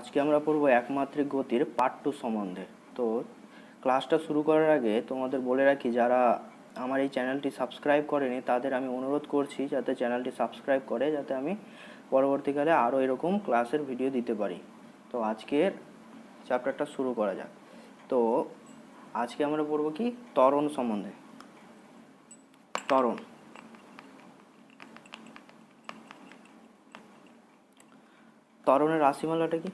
আজকে আমরা পড়ব একমাত্রিক গতির পার্ট 2 সম্বন্ধে। তো ক্লাসটা শুরু করার আগে তোমাদের বলে রাখি, যারা আমার এই চ্যানেলটি সাবস্ক্রাইব করেনি তাদের আমি অনুরোধ করছি যাতে চ্যানেলটি সাবস্ক্রাইব করে, যাতে আমি পরবর্তীকালে আরও এরকম ক্লাসের ভিডিও দিতে পারি। তো আজকের চ্যাপ্টারটা শুরু করা যাক। তো আজকে আমরা পড়ব কি ত্বরণ সম্বন্ধে। ত্বরণ ত্বরণের রাশিমালাটা কি?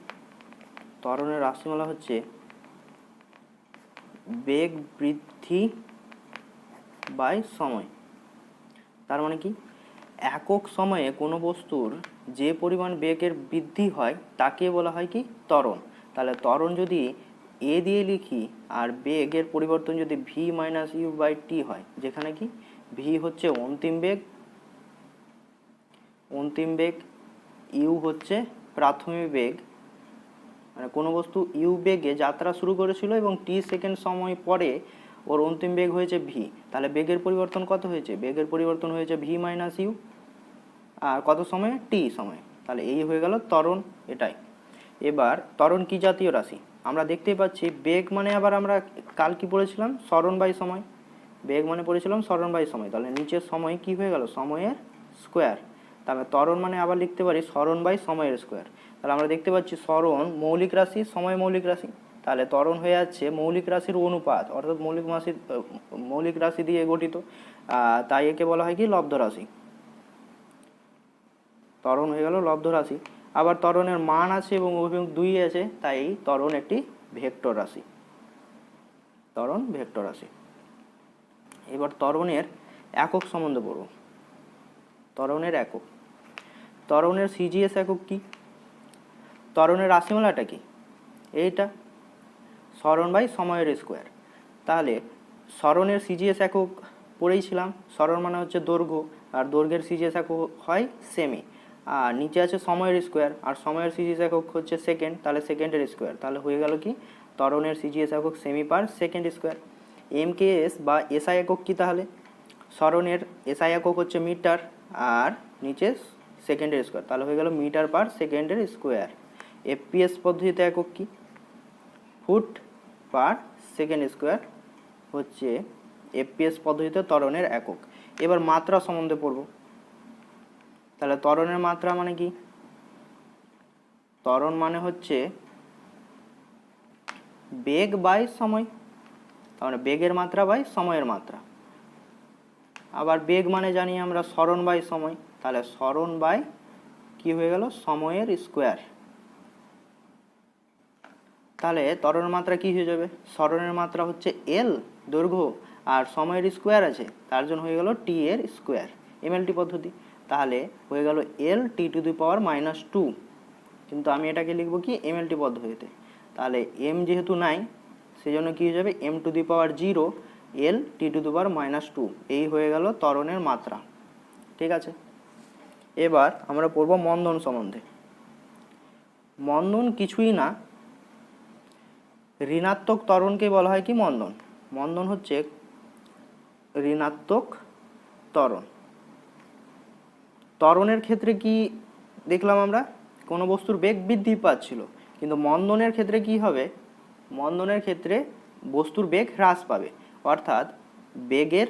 ত্বরণের রাশিমালা হচ্ছে বেগ বৃদ্ধি বাই সময়। তার মানে কি, একক সময়ে কোনো বস্তুর যে পরিমাণ বেগের বৃদ্ধি হয় তাকে বলা হয় কি ত্বরণ। তাহলে ত্বরণ যদি এ দিয়ে লিখি আর বেগের পরিবর্তন যদি V minus you by T হয়, যেখানে কি ভি হচ্ছে অন্তিম বেগ, ইউ হচ্ছে প্রাথমিক বেগ, মানে কোনো বস্তু ইউ বেগে যাত্রা শুরু করেছিল এবং টি সেকেন্ড সময় পরে ওর অন্তিম বেগ হয়েছে ভি। তাহলে বেগের পরিবর্তন কত হয়েছে? বেগের পরিবর্তন হয়েছে ভি মাইনাস ইউ, আর কত সময়ে? টি সময়। তাহলে এই হয়ে গেল ত্বরণ। এটাই। এবার ত্বরণ কি জাতীয় রাশি? আমরা দেখতেই পাচ্ছি বেগ মানে, আবার আমরা কাল কি পড়েছিলাম? সরণ বাই সময়। বেগ মানে পড়েছিলাম সরণ বাই সময়। তাহলে নিচের সময় কি হয়ে গেল? সময়ের স্কোয়ার। তাহলে ত্বরণ মানে আবার লিখতে পারি সরণ বাই সময়ের স্কোয়ার। তাহলে আমরা দেখতে পাচ্ছি সরণ মৌলিক রাশি, সময় মৌলিক রাশি। তাহলে ত্বরণ হয়ে যাচ্ছে মৌলিক রাশির অনুপাত, অর্থাৎ মৌলিক রাশি দিয়ে গঠিত, তাই একে বলা হয় কি লব্ধ রাশি। ত্বরণ হয়ে গেল লব্ধ রাশি। আবার ত্বরণের মান আছে এবং অভিমুখ 2 আছে, তাই ত্বরণ একটি ভেক্টর রাশি। ত্বরণ ভেক্টর রাশি। এবার ত্বরণের একক সম্বন্ধে পড়ব। ত্বরণের একক। ত্বরণের সিজিএস একক কি? ত্বরণের রাশিমালাটা কি? এইটা সরণ বাই সময়ের স্কোয়ার। তাহলে সরণের সিজিএস একক পড়েইছিলাম। সরণ মানে হচ্ছে দৈর্ঘ্য, আর দৈর্ঘ্যের সিজিএস একক হয় সেমি। আর নিচে আছে সময়ের স্কোয়ার, আর সময়ের সিজিএস একক হচ্ছে সেকেন্ড, তাহলে সেকেন্ডের স্কোয়ার। তাহলে হয়ে গেল কি ত্বরণের সিজিএস একক semi per second square. MKS বা এসআই একক কি? তাহলে সরণের এসআই একক হচ্ছে মিটার, আর নিচে সেকেন্ডের স্কোয়ার, তাহলে হয়ে গেল মিটার পার সেকেন্ডের স্কোয়ার। এফপিএস পদ্ধতিতে একক কি? ফুট পার সেকেন্ড স্কোয়ার হচ্ছে এফপিএস পদ্ধতিতে ত্বরণের একক। এবার মাত্রা সম্বন্ধে পড়ব। তাহলে ত্বরণের মাত্রা মানে কি? ত্বরণ মানে হচ্ছে বেগ বাই সময়, তার মানে বেগের মাত্রা বাই সময়ের মাত্রা। আবার বেগ মানে জানি আমরা সরণ বাই সময়, তাহলে সরণ বাই কি হয়ে গেল? সময়ের স্কোয়ার। তাহলে ত্বরণের মাত্রা কি হয়ে যাবে? সরণের মাত্রা হচ্ছে এল দৈর্ঘ্য, আর সময়ের স্কোয়ার আছে, তার জন্য হয়ে গেল টি এর স্কোয়ার, এমএলটি পদ্ধতি। তাহলে হয়ে গেল এল T to the power minus 2, কিন্তু আমি এটাকে লিখবো কি এমএলটি পদ্ধতিতে। তাহলে এম যেহেতু নাই, সেজন্য কি হয়ে যাবে? M to the power 0 L T to the power minus 2। এই হয়ে গেল ত্বরণের মাত্রা। ঠিক আছে। এবার আমরা পড়ব মন্দন সম্বন্ধে। মন্দন কিছুই না, ঋণাত্মক ত্বরণকে বলা হয় কি মন্দন। মন্দন হচ্ছে ঋণাত্মক ত্বরণ। ত্বরণের ক্ষেত্রে কি দেখলাম আমরা? কোনো বস্তুর বেগ বৃদ্ধি পাচ্ছিল, কিন্তু মন্দনের ক্ষেত্রে কি হবে? মন্দনের ক্ষেত্রে বস্তুর বেগ হ্রাস পাবে, অর্থাৎ বেগের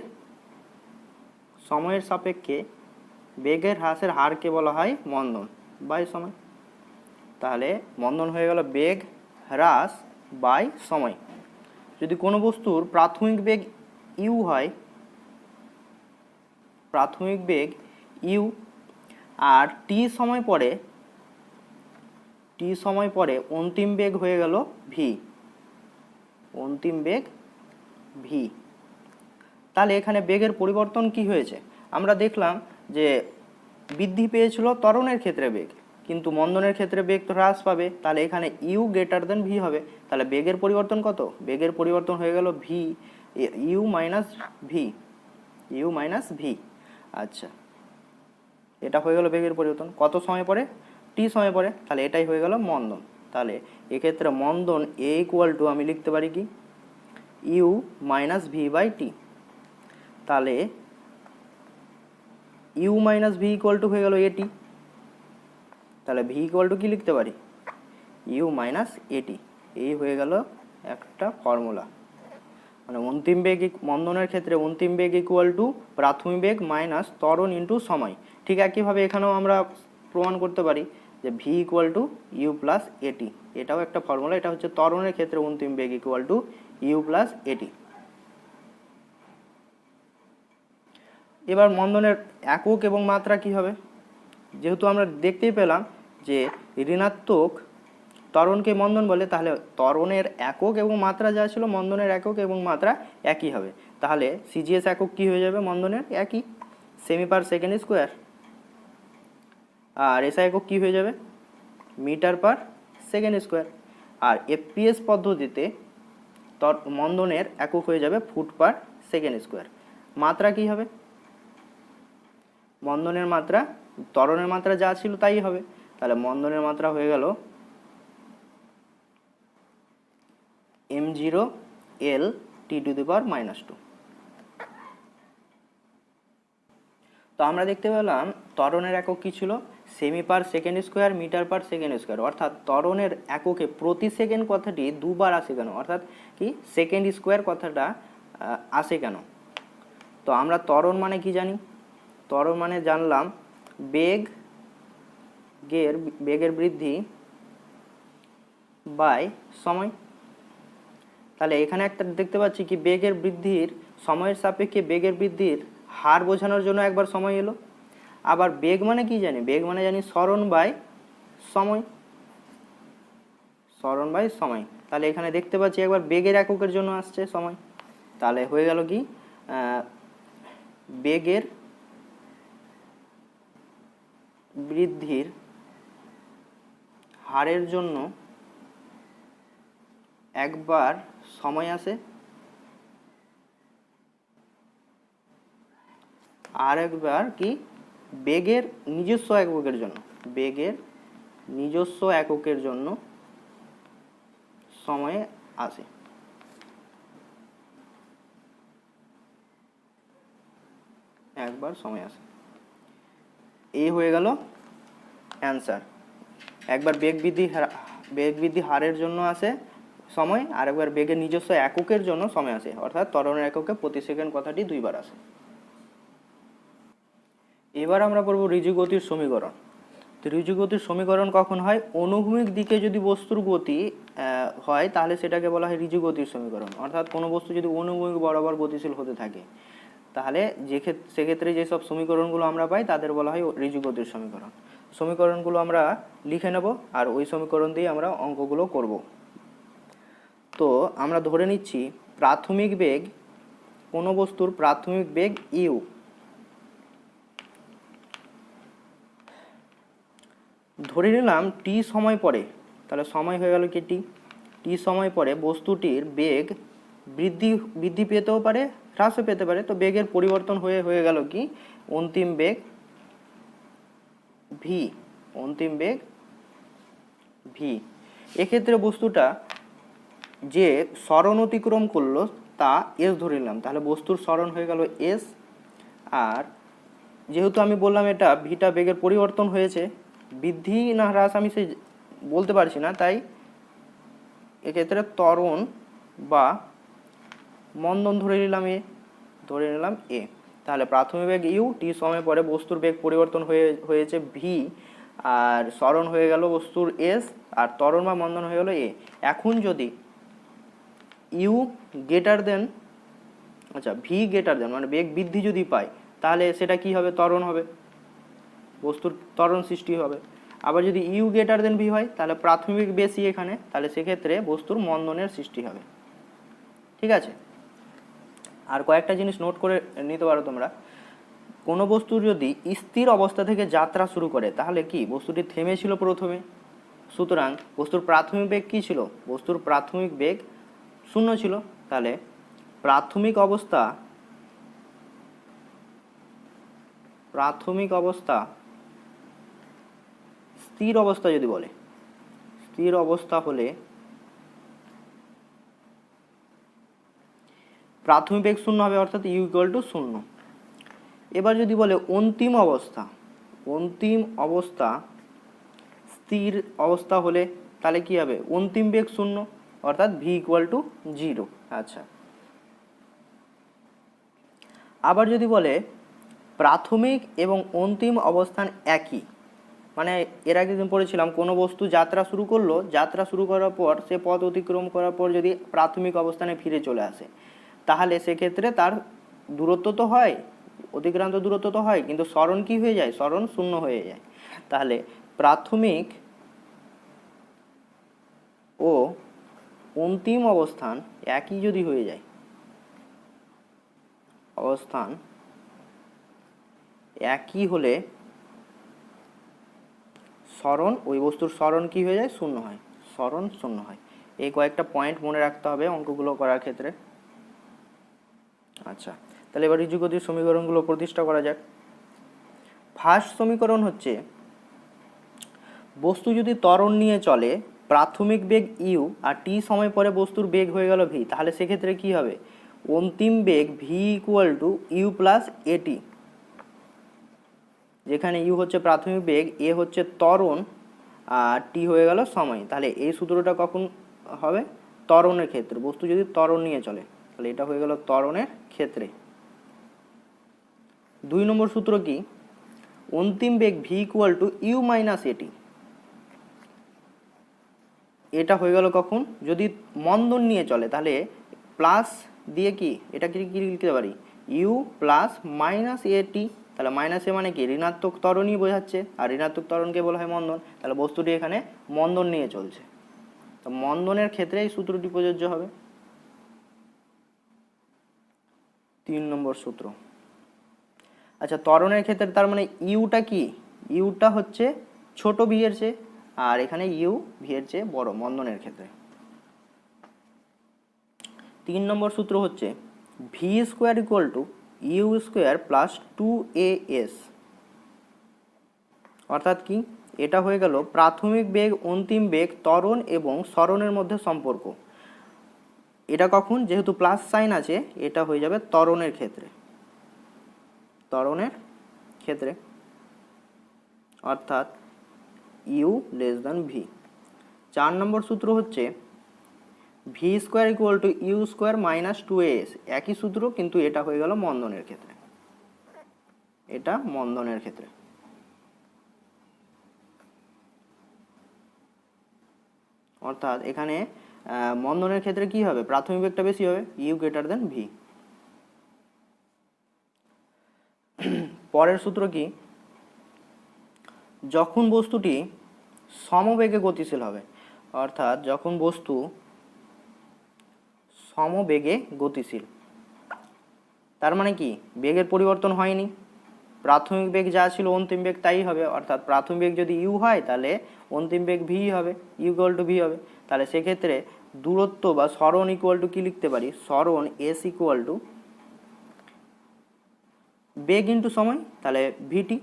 সময়ের সাপেক্ষে বেগের হ্রাসের হারকে বলা হয় মন্দন বাই সময়। তাহলে মন্দন হয়ে গেল বেগ হ্রাস বাই সময়। যদি কোনো বস্তুর প্রাথমিক বেগ ইউ হয়, প্রাথমিক বেগ ইউ, আর টি সময় পরে অন্তিম বেগ হয়ে গেল ভি, অন্তিম বেগ ভি। তাহলে এখানে বেগের পরিবর্তন কি হয়েছে? আমরা দেখলাম যে বৃদ্ধি পেয়েছিল ত্বরণের ক্ষেত্রে বেগ, কিন্তু মন্দনের ক্ষেত্রে বেগ তো হ্রাস পাবে। তাহলে এখানে ইউ গ্রেটার দেন ভি হবে। তাহলে বেগের পরিবর্তন কত? বেগের পরিবর্তন হয়ে গেল ভি, ইউ মাইনাস ভি। আচ্ছা, এটা হয়ে গেল বেগের পরিবর্তন কত সময় পরে? টি সময় পরে। তাহলে এটাই হয়ে গেল মন্দন। তাহলে এক্ষেত্রে মন্দন এ ইকুয়াল টু আমি লিখতে পারি কি u minus v by t. তাহলে u minus v equal to হয়ে গেল এটি। তাহলে ভি ইকুয়াল টু কি লিখতে পারি? ইউ মাইনাস এটি। এই হয়ে গেল একটা ফর্মুলা। মানে অন্তিম বেগ মন্দনের ক্ষেত্রে অন্তিম বেগ ইকুয়াল টু প্রাথমিক বেগ মাইনাস ত্বরণ ইন্টু সময়। ঠিক একইভাবে এখানেও আমরা প্রমাণ করতে পারি যে v equal to you plus a t. এটাও একটা ফর্মুলা। এটা হচ্ছে ত্বরণের ক্ষেত্রে অন্তিম বেগ equal to you plus a t. এবার মন্দনের একক এবং মাত্রা কি হবে? যেহেতু আমরা দেখতেই পেলাম যে ঋণাত্মক ত্বরণকে মন্দন বলে, তাহলে ত্বরণের একক এবং মাত্রা যা ছিল মন্দনের একক এবং মাত্রা একই হবে। তাহলে সিজিএস একক কি হয়ে যাবে মন্দনের? একই, সেমি পার সেকেন্ড স্কোয়ার। আর এসআই একক কি হয়ে যাবে? Metre per second square. আর এফপিএস পদ্ধতিতে মন্দনের একক হয়ে যাবে ফুট পার সেকেন্ড স্কোয়ার। মাত্রা কি হবে? মন্দনের মাত্রা ত্বরণের মাত্রা যা ছিল তাই হবে। তাহলে মন্দনের মাত্রা হয়ে গেল m0 L T⁻²। তো আমরা দেখতে পেলাম ত্বরণের একক কি ছিল? সেমি per second square, metre per second square. অর্থাৎ ত্বরণের এককে প্রতি সেকেন্ড কথাটি দুবার আসে কেন? অর্থাৎ কি সেকেন্ড স্কোয়ার কথাটা আসে কেন? তো আমরা ত্বরণ মানে কি জানি? ত্বরণ মানে জানলাম বেগের বৃদ্ধি বাই সময়। তাহলে এখানে একটা দেখতে পাচ্ছি কি বেগের বৃদ্ধির সময়ের সাপেক্ষে বেগের বৃদ্ধির হার বোঝানোর জন্য একবার সময় এলো। আবার বেগ মানে কি জানি? বেগ মানে জানি সরণ বাই সময়, সরণ বাই সময়। তাহলে এখানে দেখতে পাচ্ছি একবার বেগের এককের জন্য আসছে সময়। তাহলে হয়ে গেল কি বেগের বৃদ্ধির হারের জন্য একবার সময় আসে, আর একবার কি বেগের নিজস্ব এককের জন্য, বেগের নিজস্ব এককের জন্য সময়ে আসে। একবার সময় আসে। এই হয়ে গেল অ্যান্সার। একবার বেগ বৃদ্ধি হারের জন্য আসে সময়, আর একবার বেগের নিজস্ব এককের জন্য সময় আসে। অর্থাৎ ত্বরণের এককে প্রতি সেকেন্ড কথাটি দুইবার আসে। এবার আমরা পড়ব ঋজুগতির সমীকরণ। তো ঋজুগতির সমীকরণ কখন হয়? অনুভূমিক দিকে যদি বস্তুর গতি হয় তাহলে সেটাকে বলা হয় ঋজুগতির সমীকরণ। অর্থাৎ কোনো বস্তু যদি অনুভূমিক বরাবর গতিশীল হতে থাকে তাহলে সেক্ষেত্রে যেসব সমীকরণগুলো আমরা পাই তাদের বলা হয় ঋজুগতির সমীকরণ। সমীকরণগুলো আমরা লিখে নেব আর ওই সমীকরণ দিয়ে আমরা অঙ্কগুলো করব। তো আমরা ধরে নিচ্ছি প্রাথমিক বেগ, কোনো বস্তুর প্রাথমিক বেগ ইউ, ধরে নিলাম টি সময় পরে, তাহলে সময় হয়ে গেল কি টি সময় পরে বস্তুটির বেগ বৃদ্ধি পেতেও পারে, হ্রাসও পেতে পারে। তো বেগের পরিবর্তন হয়ে গেল কি অন্তিম বেগ ভি, অন্তিম বেগ ভি। এক্ষেত্রে বস্তুটা যে সরণ অতিক্রম করলো তা এস ধরে নিলাম, তাহলে বস্তুর সরণ হয়ে গেল এস। আর যেহেতু আমি বললাম এটা ভিটা বেগের পরিবর্তন হয়েছে, বৃদ্ধি না হ্রাস আমি সে বলতে পারছি না, তাই এক্ষেত্রে ত্বরণ বা মন্দন ধরে নিলাম এ। তাহলে প্রাথমিক বেগ ইউ, টি সময় পরে বস্তুর বেগ পরিবর্তন হয়েছে ভি, আর সরণ হয়ে গেল বস্তুর এস, আর ত্বরণ বা মন্দন হয়ে গেল এ। এখন যদি u greater than v greater than মানে বেগ বৃদ্ধি যদি পায় তাহলে সেটা কি হবে? ত্বরণ হবে, বস্তুর ত্বরণ সৃষ্টি হবে। আবার যদি ইউ গ্রেটার দেন ভি হয় তাহলে প্রাথমিক বেশি এখানে, তাহলে সেক্ষেত্রে বস্তুর মন্দনের সৃষ্টি হবে। ঠিক আছে। আর কয়েকটা জিনিস নোট করে নিতে পারো তোমরা। কোনো বস্তু যদি স্থির অবস্থা থেকে যাত্রা শুরু করে তাহলে কি বস্তুটি থেমেছিল প্রথমে, সুতরাং বস্তুর প্রাথমিক বেগ কি ছিল? বস্তুর প্রাথমিক বেগ 0 ছিল। তাহলে প্রাথমিক অবস্থা স্থির অবস্থা যদি বলে, স্থির অবস্থা হলে প্রাথমিক বেগ 0 হবে, অর্থাৎ ইউ ইকুয়াল টু 0। এবার যদি বলে অন্তিম অবস্থা স্থির অবস্থা হলে তাহলে কি হবে, অন্তিম বেগ শূন্য, অর্থাৎ ভি ইকুয়াল টু 0। আচ্ছা, আবার যদি বলে প্রাথমিক এবং অন্তিম অবস্থান একই, মানে এর আগে দিন পড়েছিলাম কোনো বস্তু যাত্রা শুরু করলো, যাত্রা শুরু করার পর সে পথ অতিক্রম করার পর যদি প্রাথমিক অবস্থানে ফিরে চলে আসে, তাহলে সেক্ষেত্রে তার দূরত্ব তো হয়, অতিক্রান্ত দূরত্ব তো হয়, কিন্তু সরণ কি হয়ে যায়, সরণ শূন্য হয়ে যায়। তাহলে প্রাথমিক ও অন্তিম অবস্থান একই যদি হয়ে যায়, অবস্থান একই হলে সরণ, ওই বস্তুর সরণ কি হয়ে যায়, শূন্য হয়, সরণ শূন্য হয়। এই কয়েকটা পয়েন্ট মনে রাখতে হবে অঙ্কগুলো করার ক্ষেত্রে। আচ্ছা, তাহলে এবার ঋজুগতির সমীকরণগুলো প্রতিষ্ঠা করা যাক। ফার্স্ট সমীকরণ হচ্ছে, বস্তু যদি ত্বরণ নিয়ে চলে, প্রাথমিক বেগ ইউ আর টি সময় পরে বস্তুর বেগ হয়ে গেল ভি, তাহলে সেক্ষেত্রে কি হবে, অন্তিম বেগ V equal to you plus AT, যেখানে ইউ হচ্ছে প্রাথমিক বেগ, এ হচ্ছে ত্বরণ, আর টি হয়ে গেল সময়। তাহলে এই সূত্রটা কখন হবে, ত্বরণের ক্ষেত্রে, বস্তু যদি ত্বরণ নিয়ে চলে, তাহলে এটা হয়ে গেল ত্বরণের ক্ষেত্রে। 2 নম্বর সূত্র কি, অন্তিম বেগ V equal to you minus AT, এটা হয়ে গেল কখন, যদি মন্দন নিয়ে চলে, তাহলে প্লাস দিয়ে কি এটা কি লিখতে পারি, ইউ প্লাস মাইনাস এটি, তাহলে মাইনাস এ মানে কি ঋণাত্মক ত্বরণই বোঝাচ্ছে, আর ঋণাত্মক ত্বরণকে বলা হয় মন্দন, তাহলে বস্তুটি এখানে মন্দন নিয়ে চলছে, তো মন্দনের ক্ষেত্রে এই সূত্রটি প্রযোজ্য হবে। 3 নম্বর সূত্র। আচ্ছা, ত্বরণের ক্ষেত্রে তার মানে ইউটা কি, ইউটা হচ্ছে ছোট ভি এর চেয়ে, আর এখানে ইউ ভি এর চেয়ে বড় মন্দনের ক্ষেত্রে। 3 নম্বর সূত্র হচ্ছে v square equal to you square plus 2as, অর্থাৎ কি, এটা হয়ে গেল প্রাথমিক বেগ, অন্তিম বেগ, ত্বরণ এবং সরণের মধ্যে সম্পর্ক। এটা কখন, যেহেতু প্লাস সাইন আছে, এটা হয়ে যাবে ত্বরণের ক্ষেত্রে, ত্বরণের ক্ষেত্রে, অর্থাৎ ইউ লেস দ্যান ভি। 4 নম্বর সূত্র হচ্ছে v square equal to you square minus 2as, একই সূত্র, কিন্তু এটা হয়ে গেল মন্দনের ক্ষেত্রে, এটা মন্দনের ক্ষেত্রে। অর্থাৎ এখানে মন্দনের ক্ষেত্রে কি হবে, প্রাথমিক বেগটা বেশি হবে, ইউ গ্রেটার দেন ভি। পরের সূত্র কি, যখন বস্তুটি সমবেগে গতিশীল হবে, অর্থাৎ যখন বস্তু সমবেগে গতিশীল, তার মানে কি বেগের পরিবর্তন হয়নি, প্রাথমিক বেগ যা ছিল অন্তিম বেগ তাই হবে, অর্থাৎ প্রাথমিক বেগ যদি ইউ হয় তাহলে অন্তিম বেগ ভি হবে, ইউ ইকুয়াল টু ভি হবে। তাহলে সেক্ষেত্রে দূরত্ব বা সরণ ইকুয়াল টু কি লিখতে পারি, সরণ এস ইকুয়াল টু বেগ ইন্টু সময়, তাহলে ভিটি,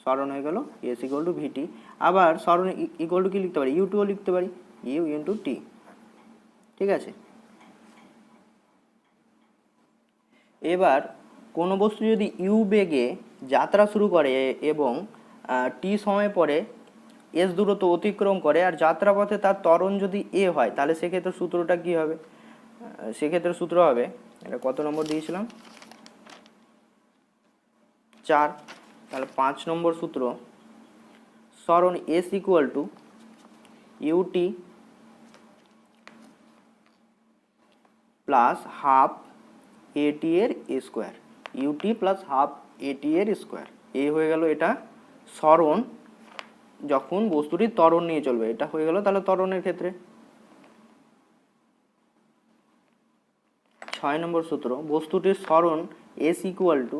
সরণ হয়ে গেল এস ইকুয়াল টু ভিটি। আবার সরণ ইকুয়াল টু কি লিখতে পারি, ইউ টুও লিখতে পারি, ইউ ইন্টু টি। ঠিক আছে, এবার কোনো বস্তু যদি ইউ বেগে যাত্রা শুরু করে এবং টি সময় পরে এস দূরত্ব অতিক্রম করে, আর যাত্রাপথে তার ত্বরণ যদি এ হয়, তাহলে সেক্ষেত্রে সূত্রটা কি হবে, সেক্ষেত্রে সূত্র হবে, এটা কত নম্বর দিয়েছিলাম, 4, তাহলে 5 নম্বর সূত্র, সরণ s equal to u t plus half a t এর square, UT plus half a t এর স্কোয়ার। এই হয়ে গেল এটা সরণ যখন বস্তুটি ত্বরণ নিয়ে চলবে, এটা হয়ে গেল তাহলে ত্বরণের ক্ষেত্রে। 6 নম্বর সূত্র, বস্তুটির সরণ s equal to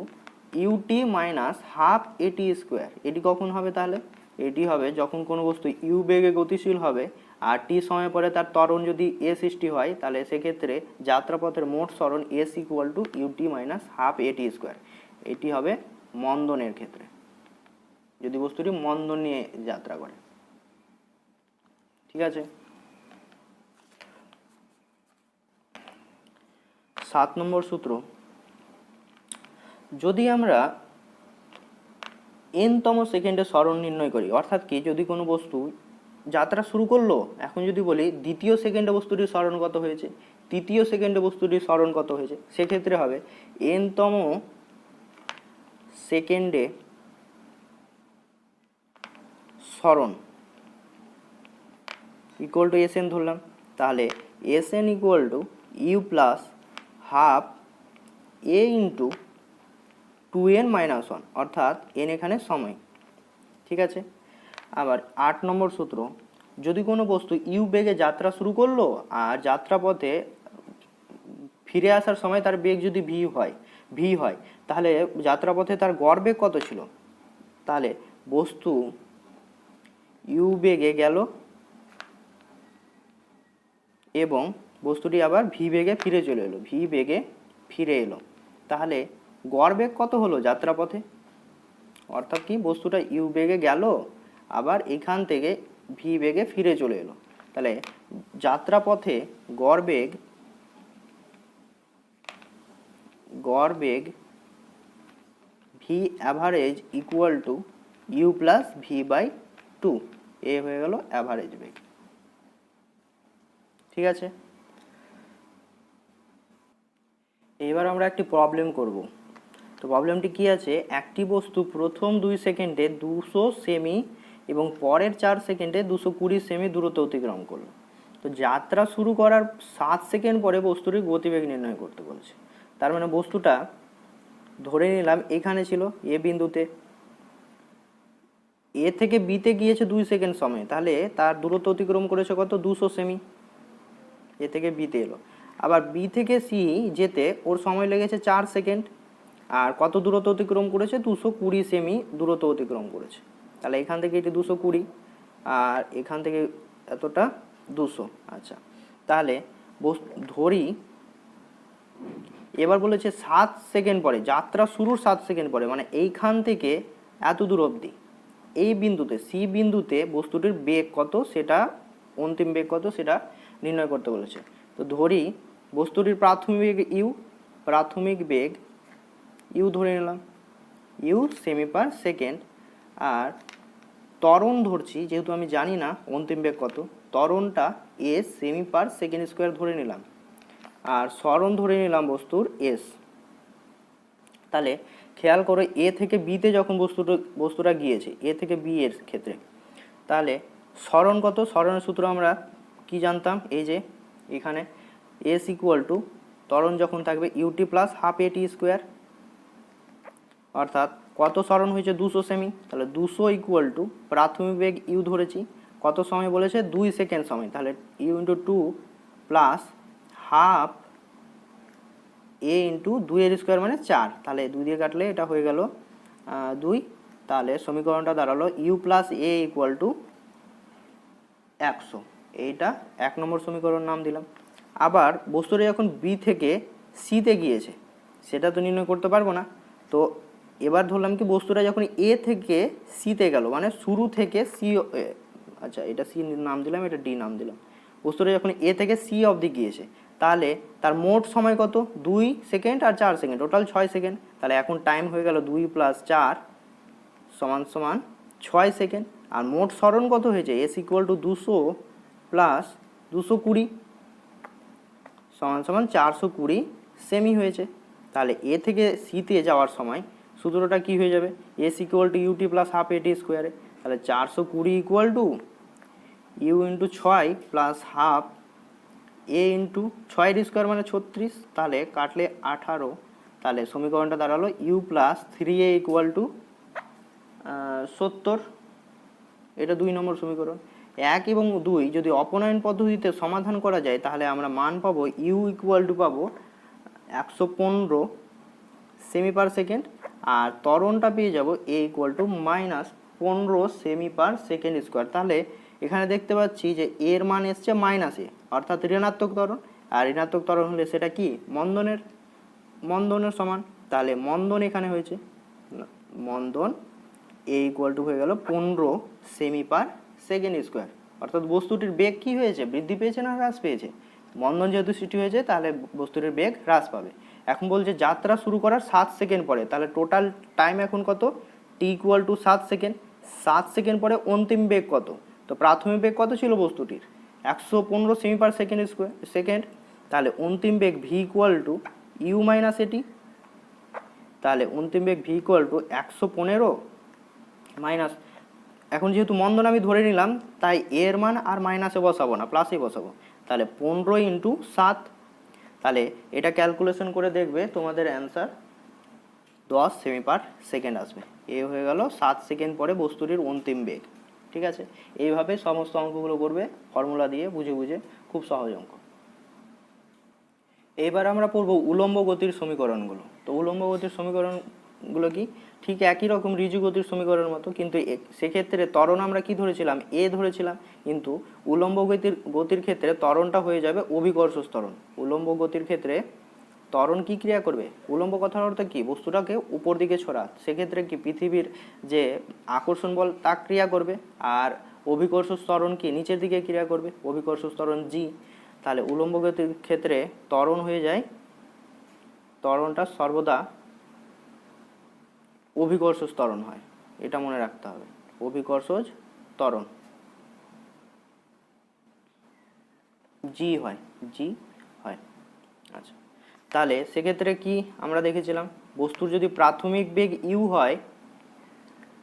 u t minus half a t square, এটি কখন হবে, তাহলে এটি হবে যখন কোনো বস্তু ইউ বেগে গতিশীল হবে আর টি সময় পরে তার ত্বরণ যদি এ সৃষ্টি হয়, তাহলে সেক্ষেত্রে যাত্রাপথের মোট সরণ s equal to u t minus half a t square, এটি হবে মন্দনের ক্ষেত্রে, যদি বস্তুটি মন্দন নিয়ে যাত্রা করে। ঠিক আছে, 7 নম্বর সূত্র, যদি আমরা n তম সেকেন্ডে সরণ নির্ণয় করি, অর্থাৎ কি যদি কোনো বস্তু যাত্রা শুরু করলো, এখন যদি বলি দ্বিতীয় সেকেন্ডে বস্তুটির সরণ কত হয়েছে, তৃতীয় সেকেন্ডে বস্তুটির সরণ কত হয়েছে, সেক্ষেত্রে হবে n-তম সেকেন্ডে সরণ ইকুয়াল টু Sn ধরলাম। তাহলে Sn equal to you plus half a into 2n minus 1, অর্থাৎ n এখানে সময়। ঠিক আছে। আবার 8 নম্বর সূত্র, যদি কোনো বস্তু ইউ বেগে যাত্রা শুরু করলো আর যাত্রাপথে ফিরে আসার সময় তার বেগ যদি ভি হয় তাহলে যাত্রাপথে তার গড় বেগ কত ছিল? তাহলে বস্তু ইউ বেগে গেল এবং বস্তুটি আবার ভি বেগে ফিরে চলে এলো, ভি বেগে ফিরে এলো, তাহলে গড় বেগ কত হলো যাত্রাপথে? অর্থাৎ কি, বস্তুটা ইউ বেগে গেল আবার এখান থেকে ভি বেগে ফিরে চলে এলো, তাহলে যাত্রাপথে গড় বেগ V average equal to you plus V by 2, এ হয়ে গেল অ্যাভারেজ বেগ। ঠিক আছে। এবার আমরা একটি প্রবলেম করব। তো প্রবলেমটি কি আছে, একটি বস্তু প্রথম 2 সেকেন্ডে 200 সেমি এবং পরের 4 সেকেন্ডে 220 সেমি দূরত্ব অতিক্রম করলো। তো যাত্রা শুরু করার 7 সেকেন্ড পরে বস্তুটির গতিবেগ নির্ণয় করতে বলছে। তার মানে বস্তুটা ধরে নিলাম এখানে ছিল এ বিন্দুতে, এ থেকে বিতে গিয়েছে 2 সেকেন্ড সময়, তাহলে তার দূরত্ব অতিক্রম করেছে কত? 200 সেমি। এ থেকে বিতে এলো, আবার বি থেকে সি যেতে ওর সময় লেগেছে 4 সেকেন্ড, আর কত দূরত্ব অতিক্রম করেছে? 220 সেমি দূরত্ব অতিক্রম করেছে। তাহলে এখান থেকে এটি 220 আর এখান থেকে এতটা 200। আচ্ছা, তাহলে ধরি এবার বলেছে 7 সেকেন্ড পরে, যাত্রা শুরুর 7 সেকেন্ড পরে, মানে এইখান থেকে এত দূর অবধি এই বিন্দুতে সি বিন্দুতে বস্তুটির বেগ কত, সেটা অন্তিম বেগ কত সেটা নির্ণয় করতে বলেছে। তো ধরি বস্তুটির প্রাথমিক বেগ ইউ ধরে নিলাম, ইউ সেমি পার সেকেন্ড, আর ত্বরণ ধরছি যেহেতু আমি জানি না অন্তিম বেগ কত, ত্বরণটা এস সেমি পার সেকেন্ড স্কোয়ার ধরে নিলাম, আর সরণ ধরে নিলাম বস্তুর এস। তাহলে খেয়াল করো এ থেকে বিতে যখন বস্তুটা গিয়েছে, এ থেকে বি এর ক্ষেত্রে, তাহলে সরণ কত? সরণের সূত্র আমরা কি জানতাম, এই যে এখানে এস ইকুয়াল টু ত্বরণ যখন থাকবে UT plus half a t square, অর্থাৎ কত সরণ হয়েছে? 200 সেমি। তাহলে 200 ইকুয়াল টু প্রাথমিক বেগ ইউ ধরেছি, কত সময় বলেছে? 2 সেকেন্ড সময়, তাহলে u into 2 plus half a into 2 এর স্কোয়ার মানে 4, তাহলে 2 দিয়ে কাটলে এটা হয়ে গেল 2। তাহলে সমীকরণটা দাঁড়ালো u plus a equal to 100, এইটা 1 নম্বর সমীকরণ নাম দিলাম। আবার বস্তুটা যখন বি থেকে সিতে গিয়েছে সেটা তো নির্ণয় করতে পারবো না, তো এবার ধরলাম কি বস্তুটা যখন এ থেকে সিতে গেল, মানে শুরু থেকে সি, আচ্ছা এটা সি নাম দিলাম, এটা ডি নাম দিলাম, বস্তুটা যখন এ থেকে সি অবধি গিয়েছে তাহলে তার মোট সময় কত? 2 সেকেন্ড আর 4 সেকেন্ড, টোটাল 6 সেকেন্ড। তাহলে এখন টাইম হয়ে গেল 2 + 4 = 6 সেকেন্ড। আর মোট সরণ কত হয়েছে? S equal two 200 plus 220 = 420 semi হয়েছে। তাহলে এ থেকে সিতে যাওয়ার সময় সূত্রটা কি হয়ে যাবে? S equal to u t plus half a t স্কোয়ারে, তাহলে 420 equal to u into 6 plus half a into 6 এর স্কোয়ার মানে 36, তাহলে কাটলে 18। তাহলে সমীকরণটা দাঁড়ালো u plus 3a equal to 70, এটা 2 নম্বর সমীকরণ। 1 এবং 2 যদি অপনয়ন পদ্ধতিতে সমাধান করা যায় তাহলে আমরা মান পাবো ইউ ইকুয়াল টু পাবো 115 সেমি পার সেকেন্ড, আর ত্বরণটা পেয়ে যাব এ ইকুয়াল টু -15 সেমি পার সেকেন্ড স্কোয়ার। তাহলে এখানে দেখতে পাচ্ছি যে এর মান এসছে -এ, অর্থাৎ ঋণাত্মক ত্বরণ, আর ঋণাত্মক ত্বরণ হলে সেটা কি? মন্দনের সমান। তাহলে মন্দন এখানে হয়েছে, মন্দন এ ইকুয়াল টু হয়ে গেল 15 সেমি পার সেকেন্ড স্কোয়ার, অর্থাৎ বস্তুটির বেগ কি হয়েছে? বৃদ্ধি পেয়েছে না হ্রাস পেয়েছে? মন্দন যেহেতু সৃষ্টি হয়েছে তাহলে বস্তুটির বেগ হ্রাস পাবে। এখন বলছে যাত্রা শুরু করার 7 সেকেন্ড পরে, তাহলে টোটাল টাইম এখন কত? টি ইকুয়াল টু 7 সেকেন্ড। 7 সেকেন্ড পরে অন্তিম বেগ কত? তো প্রাথমিক বেগ কত ছিল বস্তুটির? 115 সেমি পার সেকেন্ড। তাহলে অন্তিম বেগ V equal to you minus AT. তাহলে অন্তিম বেগ ভি ইকুয়াল টু 115 মাইনাস, এখন যেহেতু মন্দন আমি ধরে নিলাম তাই এর মান আর মাইনাসে বসাবো না, প্লাসে বসাবো। তাহলে 15 ইন্টু 7, তাহলে এটা ক্যালকুলেশন করে দেখবে তোমাদের অ্যান্সার 10 সেমি পার সেকেন্ড আসবে। এ হয়ে গেল 7 সেকেন্ড পরে বস্তুটির অন্তিম বেগ। ঠিক আছে, এইভাবে সমস্ত অঙ্কগুলো করবে ফর্মুলা দিয়ে বুঝে বুঝে, খুব সহজ অঙ্ক। এবার আমরা পড়ব উলম্ব গতির সমীকরণগুলো। তো উলম্ব গতির সমীকরণগুলো কি? ঠিক একই রকম ঋজু গতির সমীকরণের মতো, কিন্তু সেক্ষেত্রে ত্বরণ আমরা কি ধরেছিলাম? এ ধরেছিলাম, কিন্তু উলম্ব গতির ক্ষেত্রে ত্বরণটা হয়ে যাবে অভিকর্ষ ত্বরণ। উলম্ব গতির ক্ষেত্রে ত্বরণ কি ক্রিয়া করবে? উলম্ব কথার অর্থ কি? বস্তুটাকে উপর দিকে ছড়া, সেক্ষেত্রে কি পৃথিবীর যে আকর্ষণ বল তা ক্রিয়া করবে। আর অভিকর্ষ ত্বরণ কি? নিচের দিকে ক্রিয়া করবে, অভিকর্ষ ত্বরণ জি। তাহলে উলম্ব গতির ক্ষেত্রে ত্বরণ হয়ে যায়, ত্বরণটা সর্বদা অভিকর্ষ ত্বরণ হয়, এটা মনে রাখতে হবে। অভিকর্ষজ ত্বরণ জি হয়, জি হয়। আচ্ছা, তাহলে সেক্ষেত্রে কি আমরা দেখেছিলাম? বস্তুর যদি প্রাথমিক বেগ ইউ হয়,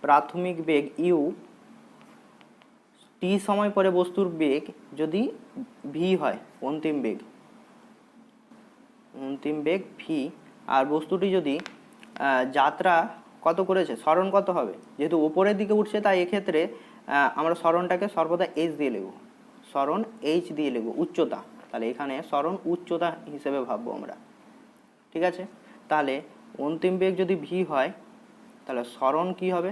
প্রাথমিক বেগ ইউ, টি সময় পরে বস্তুর বেগ যদি ভি হয়, অন্তিম বেগ ভি, আর বস্তুটি যদি যাত্রা কত করেছে, সরণ কত হবে? যেহেতু উপরের দিকে উঠছে তাই এক্ষেত্রে আমরা সরণটাকে সর্বদা এইচ দিয়ে লিখব, সরণ এইচ দিয়ে লিখব, উচ্চতা। তাহলে এখানে সরণ উচ্চতা হিসেবে ভাববো আমরা। ঠিক আছে, তাহলে অন্তিম বেগ যদি ভি হয় তাহলে সরণ কি হবে,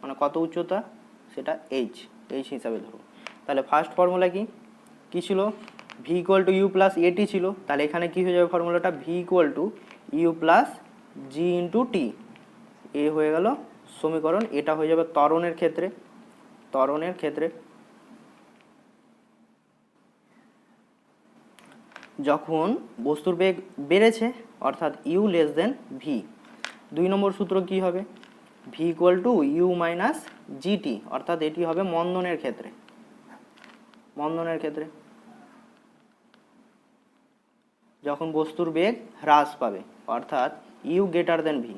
মানে কত উচ্চতা, সেটা এইচ হিসাবে ধরো। তাহলে ফার্স্ট ফর্মুলা কি ছিল? V equal to you plus AT ছিল। তাহলে এখানে কি হয়ে যাবে ফর্মুলাটা? V equal to you plus G into T. এ হয়ে গেল সমীকরণ। এটা হয়ে যাবে ত্বরণের ক্ষেত্রে যখন বস্তুর বেগ বেড়েছে, অর্থাৎ ইউ লেস দেন ভি। 2 নম্বর সূত্র কি হবে? V equal to you minus g t, অর্থাৎ এটি হবে মন্দনের ক্ষেত্রে। যখন বস্তুর বেগ হ্রাস পাবে, অর্থাৎ U greater than V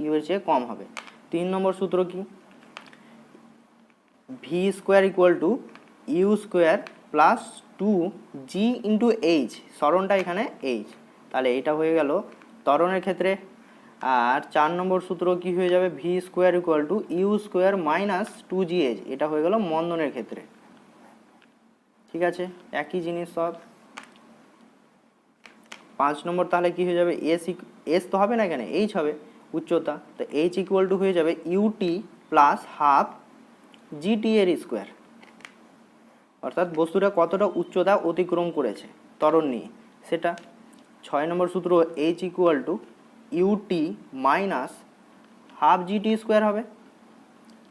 U এর চেয়ে কম হবে। 3 নম্বর সূত্র কি? V square equal to you square plus 2g into H, সরণটা এখানে এইচ। তাহলে এটা হয়ে গেল ত্বরণের ক্ষেত্রে। আর 4 নম্বর সূত্র কি হয়ে যাবে? V square equal to you square minus 2gh, এটা হয়ে গেল মন্দনের ক্ষেত্রে। ঠিক আছে, একই জিনিস সব। 5 নম্বর তাহলে কি হয়ে যাবে? এস তো হবে না, এখানে এইচ হবে, উচ্চতা। তো এইচ ইকুয়াল টু হয়ে যাবে ইউটি প্লাস হাফ জিটি এর স্কোয়ার, অর্থাৎ বস্তুটা কতটা উচ্চতা অতিক্রম করেছে ত্বরণ নিয়ে সেটা। 6 নম্বর সূত্র h equal to u t minus half g t square হবে,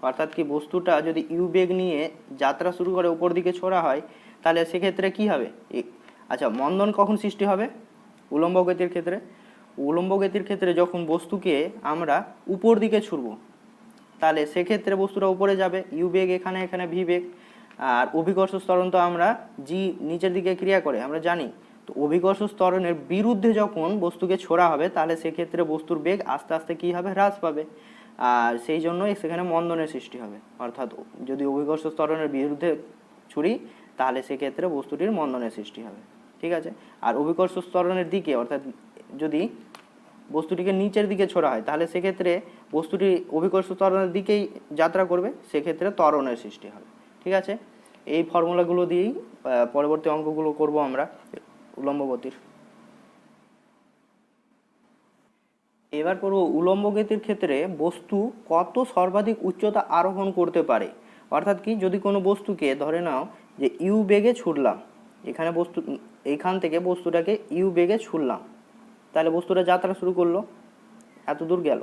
অর্থাৎ কি বস্তুটা যদি ইউ বেগ নিয়ে যাত্রা শুরু করে উপর দিকে ছোড়া হয় তাহলে সেক্ষেত্রে কি হবে? আচ্ছা, মন্দন কখন সৃষ্টি হবে? উলম্ব গতির ক্ষেত্রে যখন বস্তুকে আমরা উপর দিকে ছুড়ব, তাহলে সেক্ষেত্রে বস্তুটা উপরে যাবে, ইউ বেগ এখানে ভি বেগ। আর অভিকর্ষ ত্বরণ তো আমরা জি নিচের দিকে ক্রিয়া করে আমরা জানি। তো অভিকর্ষ ত্বরণের বিরুদ্ধে যখন বস্তুকে ছোড়া হবে তাহলে সেক্ষেত্রে বস্তুর বেগ আস্তে আস্তে কি হবে? হ্রাস পাবে। আর সেই জন্যই সেখানে মন্দনের সৃষ্টি হবে, অর্থাৎ যদি অভিকর্ষ ত্বরণের বিরুদ্ধে ছুরি তাহলে সেক্ষেত্রে বস্তুটির মন্দনের সৃষ্টি হবে। ঠিক আছে, আর অভিকর্ষ ত্বরণের দিকে, অর্থাৎ যদি বস্তুটিকে নিচের দিকে ছোড়া হয় তাহলে সেক্ষেত্রে বস্তুটি অভিকর্ষ ত্বরণের দিকেই যাত্রা করবে, সেক্ষেত্রে ত্বরণের সৃষ্টি হবে। ঠিক আছে, এই ফর্মুলাগুলো দিয়েই পরবর্তী অঙ্কগুলো করব আমরা উলম্ব গতির। এবার পড়ব উলম্ব গতির ক্ষেত্রে বস্তু কত সর্বাধিক উচ্চতা আরোহণ করতে পারে। অর্থাৎ কি, যদি কোনো বস্তুকে ধরে নাও যে ইউ বেগে ছুটলাম, এইখান থেকে বস্তুটাকে ইউ বেগে ছুটলাম, তাহলে বস্তুটা যাত্রা শুরু করলো, এত দূর গেল,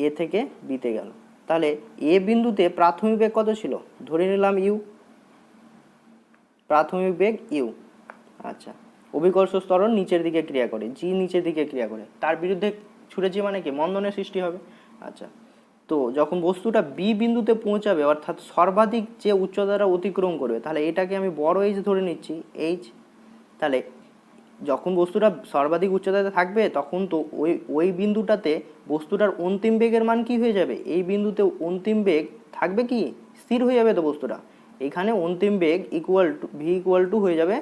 এ থেকে বিতে গেল। তাহলে এ বিন্দুতে প্রাথমিক বেগ কত ছিল? ধরে নিলাম ইউ, প্রাথমিক বেগ ইউ। আচ্ছা, অভিকর্ষ ত্বরণ নিচের দিকে ক্রিয়া করে, জি নিচের দিকে ক্রিয়া করে, তার বিরুদ্ধে ছুড়েছি মানে কি? মন্দনের সৃষ্টি হবে। আচ্ছা, তো যখন বস্তুটা বি বিন্দুতে পৌঁছাবে অর্থাৎ সর্বাধিক যে উচ্চতাটা অতিক্রম করবে, তাহলে এটাকে আমি বড় এইচ ধরে নিচ্ছি, এইচ। তাহলে যখন বস্তুটা সর্বাধিক উচ্চতাতে থাকবে তখন তো ওই বিন্দুটাতে বস্তুটার অন্তিম বেগের মান কি হয়ে যাবে, এই বিন্দুতে অন্তিম বেগ থাকবে কি, স্থির হয়ে যাবে তো বস্তুটা। এখানে অন্তিম বেগ equal to V equal to হয়ে যাবে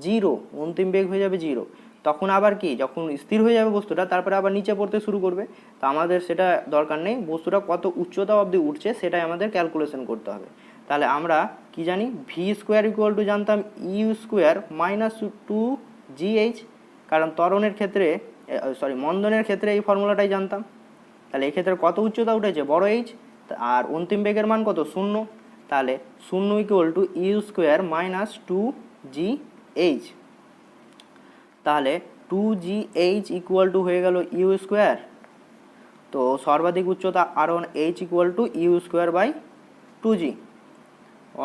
0, অন্তিম বেগ হয়ে যাবে 0। তখন আবার কি, যখন স্থির হয়ে যাবে বস্তুটা তারপরে আবার নিচে পড়তে শুরু করবে। তো আমাদের সেটা দরকার নেই, বস্তুটা কত উচ্চতা অবধি উঠছে সেটাই আমাদের ক্যালকুলেশন করতে হবে। তাহলে আমরা কি জানি, ভি স্কোয়ার ইকুয়াল টু জানতাম ইউ স্কোয়ার মাইনাস 2GH, কারণ ত্বরণের ক্ষেত্রে মন্দনের ক্ষেত্রে এই ফর্মুলাটাই জানতাম। তাহলে এক্ষেত্রে কত উচ্চতা উঠেছে, বড় এইচ, আর অন্তিম বেগের মান কত, 0। তাহলে 0 equal to you square minus 2GH। তাহলে 2GH ইকুয়াল টু হয়ে গেল ইউ স্কোয়ার। তো সর্বাধিক উচ্চতা আর1 H equal to you square by 2G,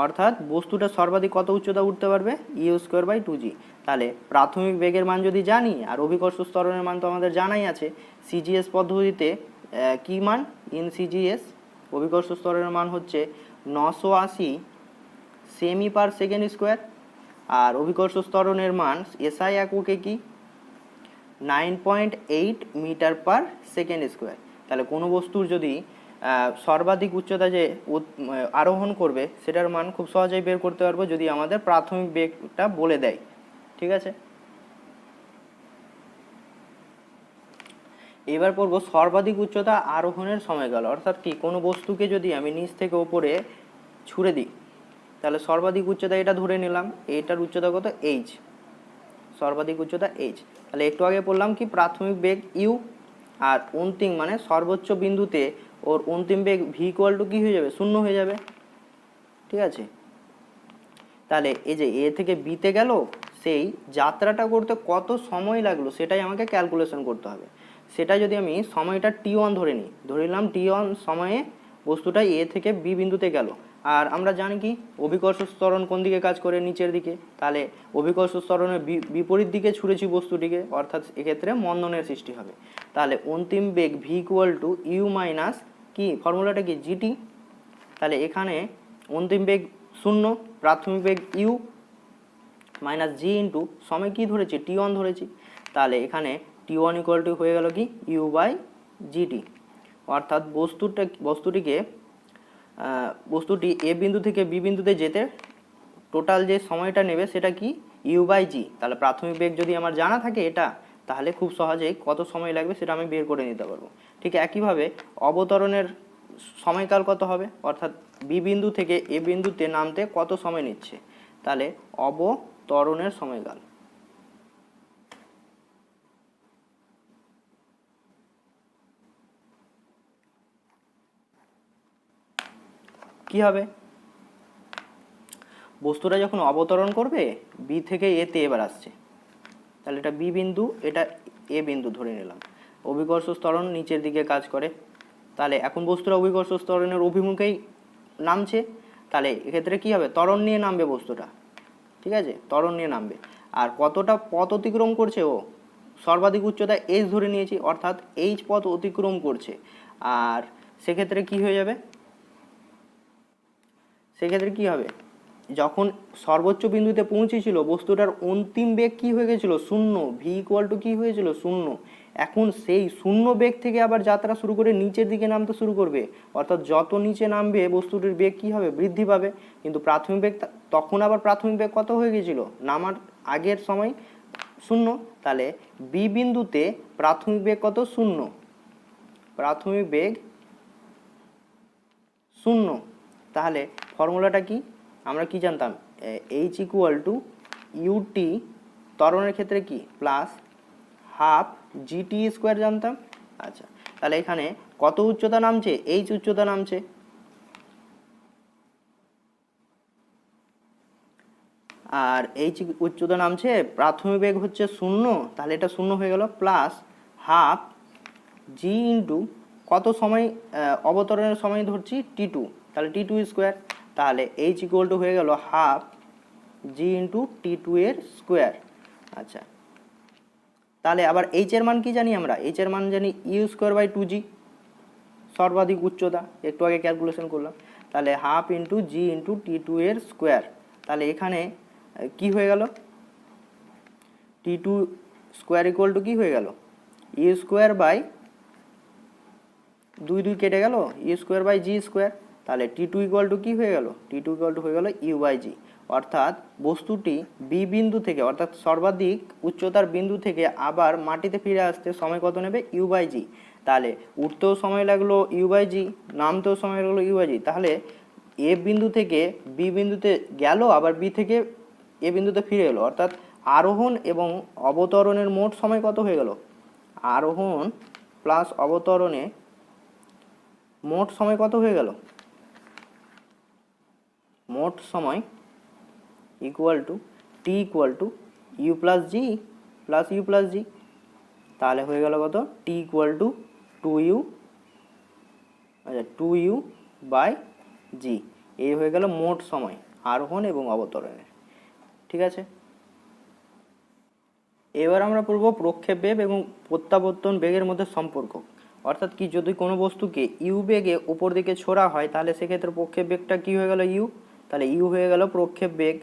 অর্থাৎ বস্তুটা সর্বাধিক কত উচ্চতা উঠতে পারবে, ইউ স্কোয়ার বাই 2G। তাহলে প্রাথমিক বেগের মান যদি জানি আর অভিকর্ষ ত্বরণের মান তো আমাদের জানাই আছে, সিজিএস পদ্ধতিতে কি মান, ইন সিজিএস অভিকর্ষ ত্বরণের মান হচ্ছে 980 সেমি পার সেকেন্ড স্কোয়ার, আর অভিকর্ষ ত্বরণের মান এসআই এককে কি 9.8 মিটার পার সেকেন্ড স্কোয়ার। তাহলে কোনো বস্তুর যদি সর্বাধিক উচ্চতা যে আরোহণ করবে সেটার মান খুব সহজেই বের করতে পারবো যদি আমাদের প্রাথমিক বেগটা বলে দেয়। ঠিক আছে, এবার পড়বো সর্বাধিক উচ্চতা আরোহণের সময়কাল। অর্থাৎ কি, কোনো বস্তুকে যদি আমি নিচ থেকে ওপরে ছুঁড়ে দিই তাহলে সর্বাধিক উচ্চতা এটা ধরে নিলাম, এইটার উচ্চতা কত, এইচ, সর্বাধিক উচ্চতা এইচ। তাহলে একটু আগে বললাম কি প্রাথমিক বেগ ইউ, আর অন্তিম মানে সর্বোচ্চ বিন্দুতে ওর অন্তিম বেগ ভি ইকুয়াল টু কী হয়ে যাবে, 0 হয়ে যাবে। ঠিক আছে, তাহলে এই যে এ থেকে বিতে গেল, সেই যাত্রাটা করতে কত সময় লাগলো সেটাই আমাকে ক্যালকুলেশন করতে হবে। সেটা যদি আমি সময়টা T1 ধরে নিই, ধরে নিলাম T1 সময়ে বস্তুটা এ থেকে বি বিন্দুতে গেল। আর আমরা জানি কি অভিকর্ষ ত্বরণ কোন দিকে কাজ করে, নিচের দিকে। তাহলে অভিকর্ষ ত্বরণের বিপরীত দিকে ছুঁড়েছি বস্তুটিকে, অর্থাৎ এক্ষেত্রে মন্দনের সৃষ্টি হবে। তাহলে অন্তিম বেগ V equal to you minus কি, ফর্মুলাটা কি, জিটি। তাহলে এখানে অন্তিম বেগ 0, প্রাথমিক বেগ ইউ মাইনাস জি ইন্টু সময় কি ধরেছি, T1 ধরেছি। তাহলে এখানে T1 ইকুয়াল টু হয়ে গেল কি ইউ বাই জিটি, অর্থাৎ বস্তুটি এ বিন্দু থেকে বি বিন্দুতে যেতে টোটাল যে সময়টা নেবে সেটা কি, ইউ বাই জি। তাহলে প্রাথমিক বেগ যদি আমার জানা থাকে এটা, তাহলে খুব সহজেই কত সময় লাগবে সেটা আমি বের করে নিতে পারবো। ঠিক একইভাবে অবতরণের সময়কাল কত হবে, অর্থাৎ বি বিন্দু থেকে এ বিন্দুতে নামতে কত সময় নিচ্ছে, তাহলে অবতরণের সময়কাল কি হবে, বস্তুটা যখন অবতরণ করবে বি থেকে এতে এবার আসছে, তাহলে এটা বি বিন্দু, এটা এ বিন্দু ধরে নিলাম। অভিকর্ষ ত্বরণ নিচের দিকে কাজ করে, তাহলে এখন বস্তুটা অভিকর্ষ ত্বরণের অভিমুখেই নামছে। তাহলে এক্ষেত্রে কি হবে, ত্বরণ নিয়ে নামবে বস্তুটা। ঠিক আছে, ত্বরণ নিয়ে নামবে। আর কতটা পথ অতিক্রম করছে, ও সর্বাধিক উচ্চতা এইচ ধরে নিয়েছি, অর্থাৎ এইচ পথ অতিক্রম করছে। আর সেক্ষেত্রে কি হয়ে যাবে, সেক্ষেত্রে কি হবে, যখন সর্বোচ্চ বিন্দুতে পৌঁছেছিল বস্তুটার অন্তিম বেগ কি হয়ে গেছিল, 0, ভি ইকুয়াল টু কি হয়েছিল, 0। এখন সেই 0 বেগ থেকে আবার যাত্রা শুরু করে নিচের দিকে নামতে শুরু করবে, অর্থাৎ যত নিচে নামবে বস্তুটির বেগ কি হবে, বৃদ্ধি পাবে। কিন্তু প্রাথমিক বেগ তখন আবার প্রাথমিক বেগ কত হয়ে গেছিল, নামার আগের সময় 0। তাহলে বি বিন্দুতে প্রাথমিক বেগ কত, 0, প্রাথমিক বেগ 0। তাহলে ফর্মুলাটা কি, আমরা কি জানতাম, এইচ ইকুয়াল টু ইউটি ত্বরণের ক্ষেত্রে কি প্লাস হাফ জিটি স্কোয়ার জানতাম। আচ্ছা, তাহলে এখানে কত উচ্চতা নামছে, এইচ উচ্চতা নামছে, আর এইচ উচ্চতা নামছে, প্রাথমিক বেগ হচ্ছে 0, তাহলে এটা 0 হয়ে গেল, প্লাস হাফ জি ইন্টু কত সময় অবতরণের সময় ধরছি, T2, তাহলে T2 স্কোয়ার। তাহলে এইচ ইকুয়াল টু হয়ে গেল হাফ জি ইন্টু T2 এর স্কোয়ার। আচ্ছা, তাহলে আবার এইচ এর মান কি জানি আমরা, এইচ এর মান জানি ইউ স্কোয়ার বাই 2G, সর্বাধিক উচ্চতা, একটু আগে ক্যালকুলেশন করলাম। তাহলে হাফ ইন্টু জি ইন্টু T2 এর স্কোয়ার। তাহলে এখানে কি হয়ে গেল, T2 স্কোয়ার ইকুয়াল টু কি হয়ে গেল, ইউ স্কোয়ার বাই 2 কেটে গেল, u square by g square. তাহলে T2 ইকুয়াল টু কি হয়ে গেল, T2 ইকুয়াল টু হয়ে গেল ইউ বাই জি। অর্থাৎ বস্তুটি বি বিন্দু থেকে, অর্থাৎ সর্বাধিক উচ্চতার বিন্দু থেকে আবার মাটিতে ফিরে আসতে সময় কত নেবে, ইউ বাই জি। তাহলে উঠতেও সময় লাগলো ইউ বাই জি, নামতেও সময় লাগলো ইউ বাই জি। তাহলে এ বিন্দু থেকে বি বিন্দুতে গেল, আবার বি থেকে এ বিন্দুতে ফিরে এলো। অর্থাৎ আরোহণ এবং অবতরণের মোট সময় কত হয়ে গেল, আরোহণ প্লাস অবতরণে মোট সময় কত হয়ে গেল, মোট সময় equal to T equal to you plus G plus U plus G. তাহলে হয়ে গেল কত, টি ইকুয়াল টু 2u, আচ্ছা 2u বাই জি। এই হয়ে গেল মোট সময় আরোহণ এবং অবতরণের। ঠিক আছে, এবার আমরা পড়ব প্রক্ষেপ বেগ এবং প্রত্যাবর্তন বেগের মধ্যে সম্পর্ক। অর্থাৎ কি, যদি কোনো বস্তুকে ইউ বেগে উপর দিকে ছোড়া হয় তাহলে সেক্ষেত্রে প্রক্ষেপ বেগটা কি হয়ে গেল, ইউ। তাহলে ইউ হয়ে গেল প্রক্ষেপ বেগ।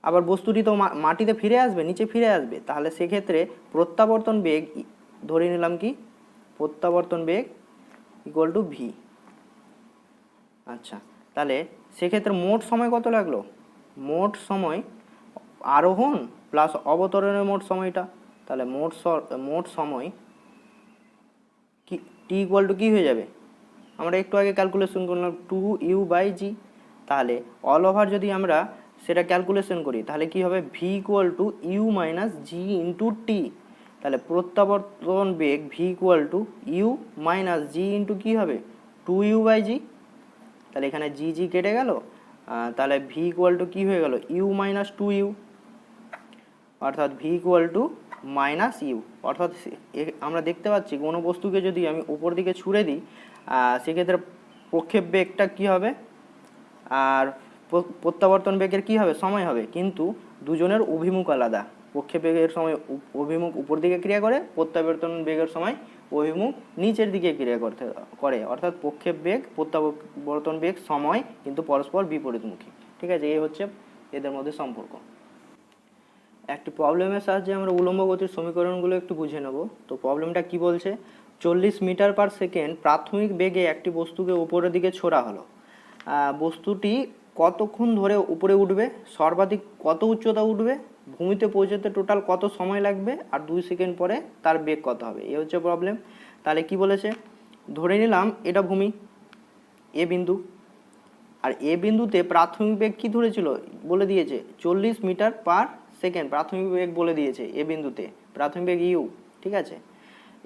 আবার বস্তুটি তো মাটিতে ফিরে আসবে, নিচে ফিরে আসবে, তাহলে সেক্ষেত্রে প্রত্যাবর্তন বেগ ধরে নিলাম কি, প্রত্যাবর্তন বেগ ইকুয়াল টু ভি। আচ্ছা, তাহলে সেক্ষেত্রে মোট সময় কত লাগলো, মোট সময় আরোহণ প্লাস অবতরণের মোট সময়টা। তাহলে মোট সময় কি, টি ইকুয়াল টু কী হয়ে যাবে, আমরা একটু আগে ক্যালকুলেশন করলাম 2u বাই জি। তাহলে অল ওভার যদি আমরা সেটা ক্যালকুলেশন করি তাহলে কি হবে, V equal to you minus G into T. তাহলে প্রত্যাবর্তন বেগ V equal to you minus G into কী হবে, 2u বাই জি। তাহলে এখানে জি জি কেটে গেল, তাহলে ভি ইকুয়াল টু কী হয়ে গেল, ইউ মাইনাস 2u। অর্থাৎ v equal to minus u. অর্থাৎ আমরা দেখতে পাচ্ছি কোনো বস্তুকে যদি আমি উপর দিকে ছুড়ে দিই সেক্ষেত্রে প্রক্ষেপ বেগটা কী হবে আর প্রত্যাবর্তন বেগের কী হবে, সময় হবে, কিন্তু দুজনের অভিমুখ আলাদা। প্রক্ষেপ বেগের সময় অভিমুখ উপর দিকে ক্রিয়া করে, প্রত্যাবর্তন বেগের সময় অভিমুখ নিচের দিকে ক্রিয়া করে। অর্থাৎ প্রক্ষেপ বেগ প্রত্যাবর্তন বেগ সময় কিন্তু পরস্পর বিপরীতমুখী। ঠিক আছে, এই হচ্ছে এদের মধ্যে সম্পর্ক। একটি প্রবলেমের সাহায্যে আমরা উলম্ব গতির সমীকরণগুলো একটু বুঝে নেব। তো প্রবলেমটা কি বলছে, 40 মিটার পার সেকেন্ড প্রাথমিক বেগে একটি বস্তুকে উপরের দিকে ছোড়া হলো। বস্তুটি কতক্ষণ ধরে উপরে উঠবে, সর্বাধিক কত উচ্চতা উঠবে, ভূমিতে পৌঁছাতে টোটাল কত সময় লাগবে, আর 2 সেকেন্ড পরে তার বেগ কত হবে। এই হচ্ছে প্রবলেম। তাহলে কি বলেছে, ধরে নিলাম এটা ভূমি এ বিন্দু, আর এ বিন্দুতে প্রাথমিক বেগ কি ধরেছিল, বলে দিয়েছে 40 মিটার পার সেকেন্ড প্রাথমিক বেগ বলে দিয়েছে এ বিন্দুতে, প্রাথমিক বেগ ইউ। ঠিক আছে,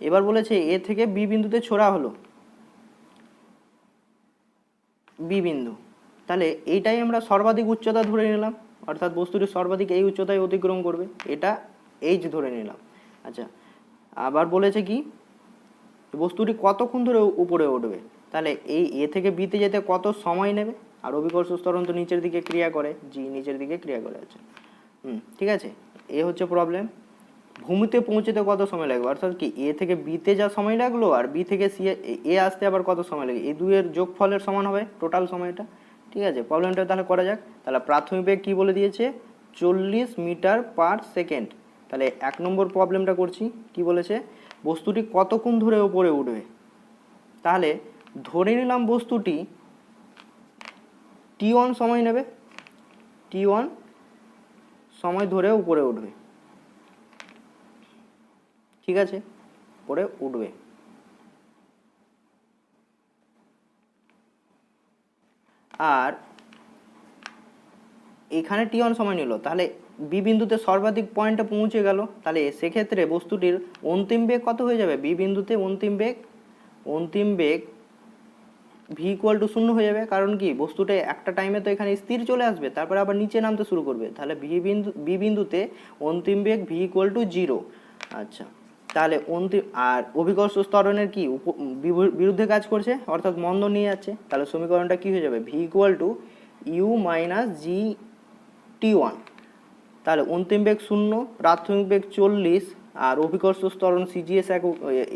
এবার বলেছে এ থেকে বি বিন্দুতে ছোড়া হলো বি বিন্দু। তাহলে এইটাই আমরা সর্বাধিক উচ্চতা ধরে নিলাম, অর্থাৎ বস্তুটি সর্বাধিক এই উচ্চতায় অতিক্রম করবে, এটা এইচ ধরে নিলাম। আচ্ছা, আবার বলেছে কি বস্তুটি কতক্ষণ ধরে উপরে উঠবে, তাহলে এই এ থেকে বিতে যেতে কত সময় নেবে, আর অভিকর্ষ ত্বরণ তো নিচের দিকে ক্রিয়া করে, জি নিচের দিকে ক্রিয়া করে। আচ্ছা, ঠিক আছে, এ হচ্ছে প্রবলেম। ভূমিতে পৌঁছতে কত সময় লাগবে, অর্থাৎ কি এ থেকে বিতে যা সময় লাগলো আর বি থেকে সি এ আসতে আবার কত সময় লাগে, এই দুইয়ের যোগফলের সমান হবে টোটাল সময়টা। ঠিক আছে, প্রবলেমটা তাহলে করা যাক। তাহলে প্রাথমিক বেগ কী বলে দিয়েছে, 40 মিটার পার সেকেন্ড। তাহলে 1 নম্বর প্রবলেমটা করছি, কি বলেছে, বস্তুটি কতক্ষণ ধরে উপরে উঠবে। তাহলে ধরে নিলাম বস্তুটি t1 সময় নেবে, t1 সময় ধরে উপরে উঠবে। ঠিক আছে, উপরে উঠবে। আর এখানে t1 সময় নিল, তাহলে বি বিন্দুতে সর্বাধিক পয়েন্টে পৌঁছে গেল। তাহলে সেক্ষেত্রে বস্তুটির অন্তিম বেগ কত হয়ে যাবে, বি বিন্দুতে অন্তিম বেগ ভি ইকুয়াল টু 0 হয়ে যাবে। কারণ কি বস্তুটা একটা টাইমে তো এখানে স্থির চলে আসবে, তারপরে আবার নিচে নামতে শুরু করবে। তাহলে বি বিন্দুতে অন্তিম বেগ ভি ইকুয়াল টু 0। আচ্ছা, তাহলে আর অভিকর্ষ ত্বরণের কি বিরুদ্ধে কাজ করছে, অর্থাৎ মন্দন নিয়ে যাচ্ছে। তাহলে সমীকরণটা কি হয়ে যাবে, V equal to you minus G টি1। তাহলে অন্তিম বেগ 0, প্রাথমিক বেগ 40, আর অভিকর্ষ ত্বরণ সিজিএস একক,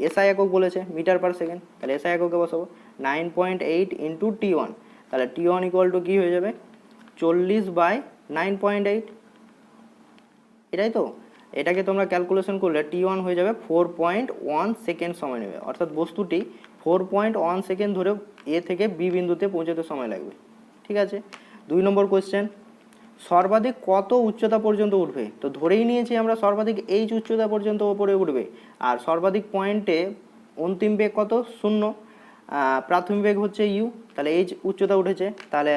এসআই একক বলেছে মিটার পার সেকেন্ড, তাহলে এসআই এককে বসাবো 9.8 ইন্টু T1, তাহলে T1 ইকুয়াল টু কী হয়ে যাবে 40/9.8, এটাই তো। এটাকে তোমরা ক্যালকুলেশন করলে T1 হয়ে যাবে 4.1 সেকেন্ড সময় নেবে, অর্থাৎ বস্তুটি 4.1 সেকেন্ড ধরে এ থেকে বি বিন্দুতে পৌঁছতে সময় লাগবে। ঠিক আছে, 2 নম্বর কোয়েশ্চেন, সর্বাধিক কত উচ্চতা পর্যন্ত উঠবে? তো ধরেই নিয়েছি আমরা সর্বাধিক এইচ উচ্চতা পর্যন্ত ওপরে উঠবে, আর সর্বাধিক পয়েন্টে অন্তিম বেগ কত 0, প্রাথমিক বেগ হচ্ছে ইউ, তাহলে এইচ উচ্চতা উঠেছে। তাহলে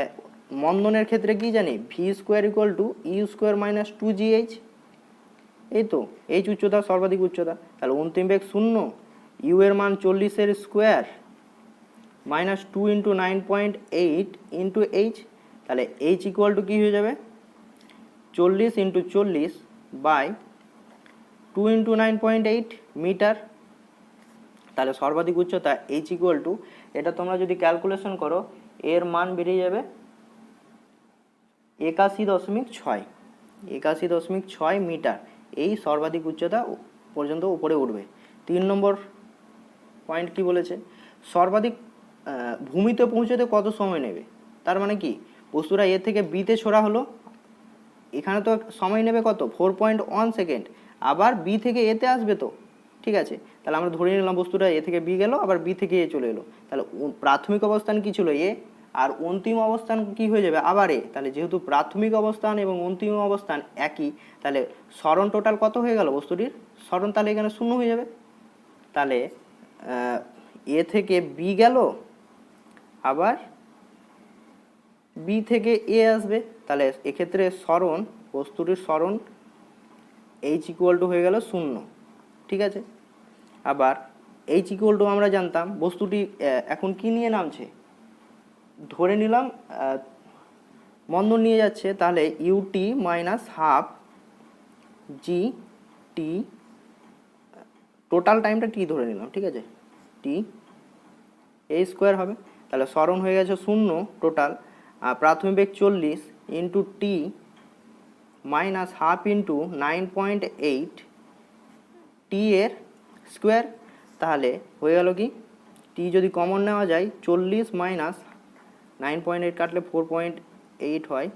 মন্দনের ক্ষেত্রে কি জানি v square equal to you square minus 2GH, এই তো এইচ উচ্চতা সর্বাধিক উচ্চতা, তাহলে অন্তিম বেগ 0, ইউ এর মান 40-এর square minus 2 into 9.8 into H, তাহলে এইচ ইকুয়াল টু কী হয়ে যাবে 40 ইন্টু 40 বাই 2 ইন্টু 9.8 মিটার, তাহলে সর্বাধিক উচ্চতা এইচ ইকুয়াল টু, এটা তোমরা যদি ক্যালকুলেশন করো এর মান বেরিয়ে যাবে 81.6 মিটার, এই সর্বাধিক উচ্চতা পর্যন্ত উপরে উঠবে। 3 নম্বর পয়েন্ট কি বলেছে, সর্বাধিক ভূমিতে পৌঁছতে কত সময় নেবে? তার মানে কি বস্তুটা এ থেকে বিতে ছোড়া হলো, এখানে তো সময় নেবে কত 4.1 সেকেন্ড, আবার বি থেকে এতে আসবে তো। ঠিক আছে, তাহলে আমরা ধরে নিলাম বস্তুটা এ থেকে বি গেল, আবার বি থেকে এ চলে এলো, তাহলে প্রাথমিক অবস্থান কি ছিল এ, আর অন্তিম অবস্থান কি হয়ে যাবে আবার এ, তাহলে যেহেতু প্রাথমিক অবস্থান এবং অন্তিম অবস্থান একই, তাহলে সরণ টোটাল কত হয়ে গেল বস্তুটির সরণ, তাহলে এখানে 0 হয়ে যাবে। তাহলে এ থেকে বি গেল, আবার বি থেকে এ আসবে, তাহলে এক্ষেত্রে সরণ বস্তুটির সরণ এইচ ইকুয়াল টু হয়ে গেল 0। ঠিক আছে, আবার এইচ ইকুয়াল টু আমরা জানতাম বস্তুটি এখন কি নিয়ে নামছে, ধরে নিলাম মন্দন নিয়ে যাচ্ছে, তাহলে ইউটি মাইনাস হাফ জি টি, টোটাল টাইমটা টি ধরে নিলাম, ঠিক আছে, টি এই স্কোয়ার হবে, তাহলে সরণ হয়ে গেছে 0 টোটাল, প্রাথমিক বেগ 40 into T minus half into 9.8 টি এর স্কোয়ার, তাহলে হয়ে গেল কি টি যদি কমন নেওয়া যায় 40 মাইনাস 9.8 কাটলে 4.8 হয়,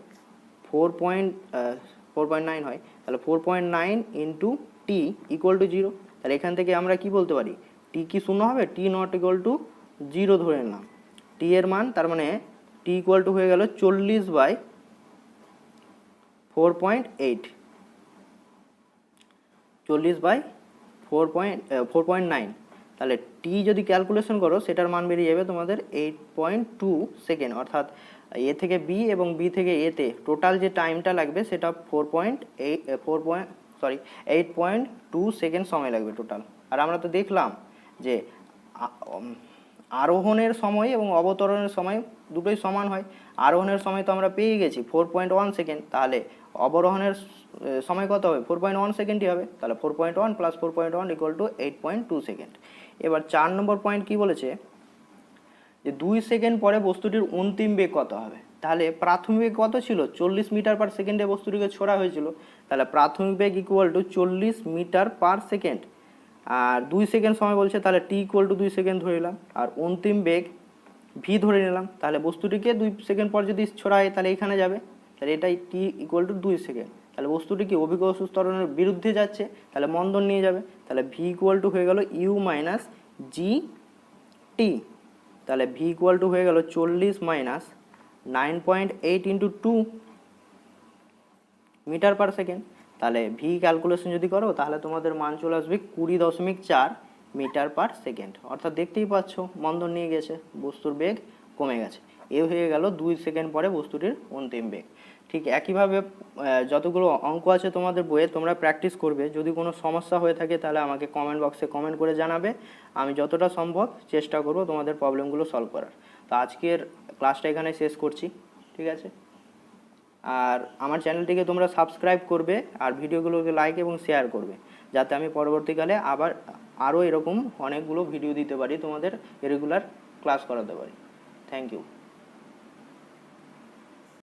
4.9 হয়, তাহলে 4.9 ইন্টু টি ইকুয়াল টু 0, তাহলে এখান থেকে আমরা কি বলতে পারি টি কি 0 হবে, টি নট ইকুয়াল টু 0 ধরে নিলাম, টি এর মান তার মানে টি ইকুয়াল টু হয়ে গেল 40/4.8, 40/4.9, তাহলে টি যদি ক্যালকুলেশন করো সেটার মান বেরিয়ে যাবে তোমাদের 8.2 সেকেন্ড, অর্থাৎ এ থেকে বি এবং বি থেকে এতে টোটাল যে টাইমটা লাগবে সেটা 8.2 সেকেন্ড সময় লাগবে টোটাল। আর আমরা তো দেখলাম যে আরোহণের সময় এবং অবতরণের সময় দুটোই সমান হয়, আরোহণের সময় তো আমরা পেয়ে গেছি 4.1 সেকেন্ড, তাহলে অবরোহণের সময় কত হবে 4.1 সেকেন্ডই হবে, তাহলে 4.1 প্লাস 4.1 ইকুয়াল টু 8.2 সেকেন্ড। এবার 4 নম্বর পয়েন্ট কি বলেছে যে 2 সেকেন্ড পরে বস্তুটির অন্তিম বেগ কত হবে, তাহলে প্রাথমিক বেগ কত ছিল 40 মিটার পার সেকেন্ডে বস্তুটিকে ছোড়া হয়েছিল, তাহলে প্রাথমিক বেগ equal to 40 metre per second, আর 2 সেকেন্ড সময় বলছে, তাহলে টি ইকুয়াল টু 2 সেকেন্ড ধরে নিলাম, আর অন্তিম বেগ ভি ধরে নিলাম, তাহলে বস্তুটিকে 2 সেকেন্ড পর যদি ছোড়া হয় তাহলে এখানে যাবে, তাহলে এটাই টি ইকুয়াল টু 2 সেকেন্ড, তাহলে বস্তুটি কি অভিকর্ষ ত্বরণের বিরুদ্ধে যাচ্ছে, তাহলে মন্দন নিয়ে যাবে, তাহলে ভি ইকুয়াল টু হয়ে গেল ইউ মাইনাস জি টি, তাহলে ভি ইকুয়াল টু হয়ে গেল 40 minus 9.8 into 2 metre per second, তাহলে ভি ক্যালকুলেশন যদি করো তাহলে তোমাদের মান চলে আসবে 20.4 মিটার পার সেকেন্ড, অর্থাৎ দেখতেই পাচ্ছ মন্দন নিয়ে গেছে, বস্তুর বেগ কমে গেছে, এ হয়ে গেল 2 সেকেন্ড পরে বস্তুটির অন্তিম বেগ। ঠিক একইভাবে যতগুলো অঙ্ক আছে তোমাদের বইয়ে তোমরা প্র্যাকটিস করবে, যদি কোনো সমস্যা হয়ে থাকে তাহলে আমাকে কমেন্ট বক্সে কমেন্ট করে জানাবে, আমি যতটা সম্ভব চেষ্টা করব তোমাদের প্রবলেমগুলো সলভ করার। তো আজকের ক্লাসটা এখানে শেষ করছি, ঠিক আছে, আর আমার চ্যানেলটিকে তোমরা সাবস্ক্রাইব করবে আর ভিডিওগুলোকে লাইক এবং শেয়ার করবে, যাতে আমি পরবর্তীকালে আবার আরও এরকম অনেকগুলো ভিডিও দিতে পারি, তোমাদের রেগুলার ক্লাস করাতে পারি। Thank you.